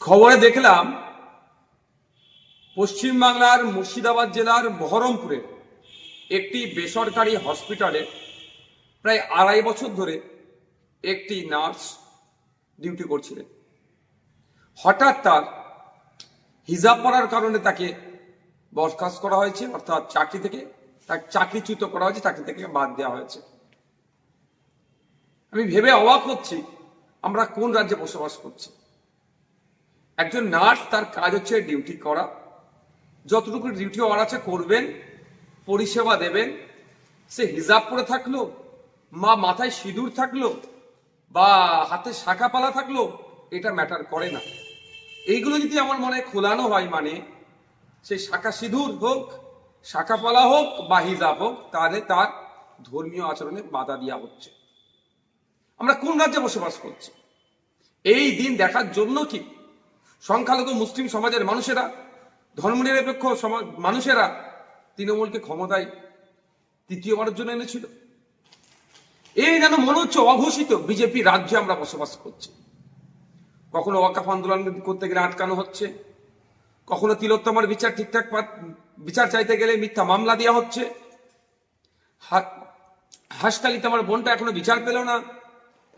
খবরে দেখলাম পশ্চিমবাংলার মুর্শিদাবাদ জেলার বহরমপুরে একটি বেসরকারি হসপিটালে প্রায় 2.5 বছর ধরে একটি নার্স ডিউটি করছিলেন। হঠাৎ তার হিজাব পরার কারণে তাকে বরখাস্ত করা হয়েছে, অর্থাৎ চাকরি থেকে তাকে চাকরিচ্যুত করা হয়েছে, চাকরি থেকে বাদ দেওয়া হয়েছে। আমি ভেবে অবাক হচ্ছি আমরা কোন রাজ্যে বসবাস করছি। একজন নার্স, তার কাজ হচ্ছে ডিউটি করা, যতটুকু ডিউটি ওর আছে করবেন, পরিষেবা দেবেন। সে হিজাব পরে থাকলো, মা মাথায় সিঁদুর থাকলো, বা হাতে শাখা পালা থাকলো, এটা ম্যাটার করে না। এইগুলো যদি আমার মনে খোলানো হয়, মানে সেই শাখা সিঁদুর হোক, শাখা পালা হোক বা হিজাব হোক, তাহলে তার ধর্মীয় আচরণে বাধা দেওয়া হচ্ছে। আমরা কোন রাজ্যে বসবাস করছি? এই দিন দেখার জন্য কি সংখ্যালঘু মুসলিম সমাজের মানুষেরা, ধর্মনিরপেক্ষ মানুষেরা তৃণমূলকে ক্ষমতায় তৃতীয়বারের জন্য এনেছিল? এই যেন মনে হচ্ছে অঘোষিত বিজেপি রাজ্যে আমরা বসবাস করছি। কখনো ওয়াকফ আন্দোলন করতে গেলে আটকানো হচ্ছে, কখনো তিলোত্তমার বিচার ঠিকঠাক বিচার চাইতে গেলে মিথ্যা মামলা দেওয়া হচ্ছে। হাসকালিতে আমার বোনটা এখনো বিচার পেল না।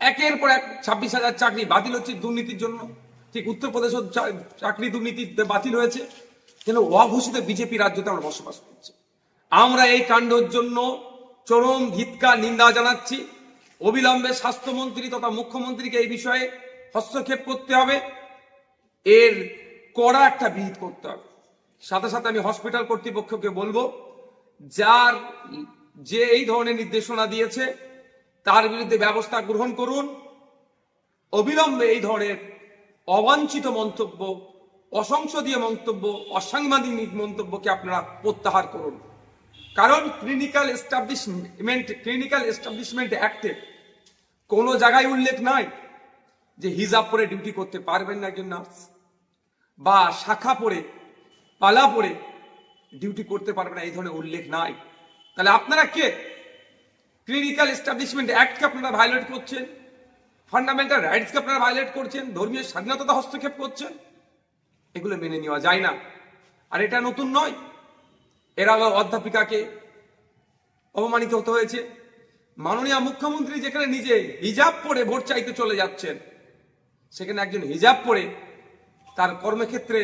একের পর এক 26,000 চাকরি বাতিল হচ্ছে দুর্নীতির জন্য। ঠিক উত্তরপ্রদেশের চাকরি দুর্নীতি বাতিল হয়েছে। যেন অঘোষিত বিজেপি রাজ্যতে আমরা বসবাস করছি। আমরা এই কাণ্ডের জন্য চরম ধিক্কার নিন্দা জানাচ্ছি। অবিলম্বে স্বাস্থ্যমন্ত্রী তথা মুখ্যমন্ত্রীকে এই বিষয়ে হস্তক্ষেপ করতে হবে, এর কড়া একটা বিহিত করতে হবে। সাথে সাথে আমি হসপিটাল কর্তৃপক্ষকে বলবো, যে এই ধরনের নির্দেশনা দিয়েছে তার বিরুদ্ধে ব্যবস্থা গ্রহণ করুন। অবিলম্বে এই ধরনের অবাঞ্ছিত মন্তব্য, অসংসদীয় মন্তব্য, অসাংবিধানিক মন্তব্যকে আপনারা প্রত্যাহার করুন। কারণ ক্লিনিক্যাল এস্টাবলিশমেন্ট অ্যাক্টে কোনো জায়গায় উল্লেখ নাই যে হিজাব পরে ডিউটি করতে পারবেন না একজন নার্স, বা শাখা পরে পালা পরে ডিউটি করতে পারবেন না, এই ধরনের উল্লেখ নাই। তাহলে আপনারা কে? ক্লিনিক্যাল এস্টাবলিশমেন্ট অ্যাক্টকে আপনারা ভায়োলেট করছেন, ফান্ডামেন্টাল রাইটসকে আপনারা ভায়োলেট করছেন, ধর্মীয় স্বাধীনতা হস্তক্ষেপ করছেন। এগুলো মেনে নেওয়া যায় না। আর এটা নতুন নয়, এর আগে অধ্যাপিকাকে অপমানিত হতে হয়েছে। মাননীয় মুখ্যমন্ত্রী যেখানে নিজে হিজাব পরে ভোট চাইতে চলে যাচ্ছেন, সেখানে একজন হিজাব পরে তার কর্মক্ষেত্রে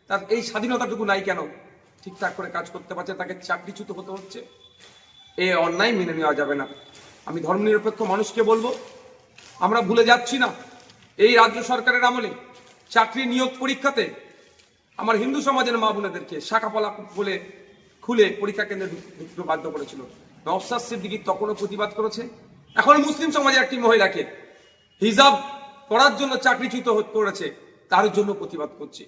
তার এই স্বাধীনতাটুকু নাই কেন? ঠিকঠাক করে কাজ করতে পারছে, তাকে চাকরিচ্যুত হতে হচ্ছে। এই অন্যায় মেনে নেওয়া যাবে না। আমি ধর্মনিরপেক্ষ মানুষকে বলবো, আমরা ভুলে যাচ্ছি না এই রাজ্য সরকারের আমলে চাকরি নিয়োগ পরীক্ষাতে আমার হিন্দু সমাজের মা বোনেদেরকে শাখাপলা বলে খুলে পরীক্ষা কেন্দ্রে ঢুকতে বাধ্য করেছিল। নওশাদ সিদ্দিকী তখনও প্রতিবাদ করেছে। এখন মুসলিম সমাজের একটি মহিলাকে হিজাব পরার জন্য চাকরিচ্যুত করেছে, তার জন্য প্রতিবাদ করছে।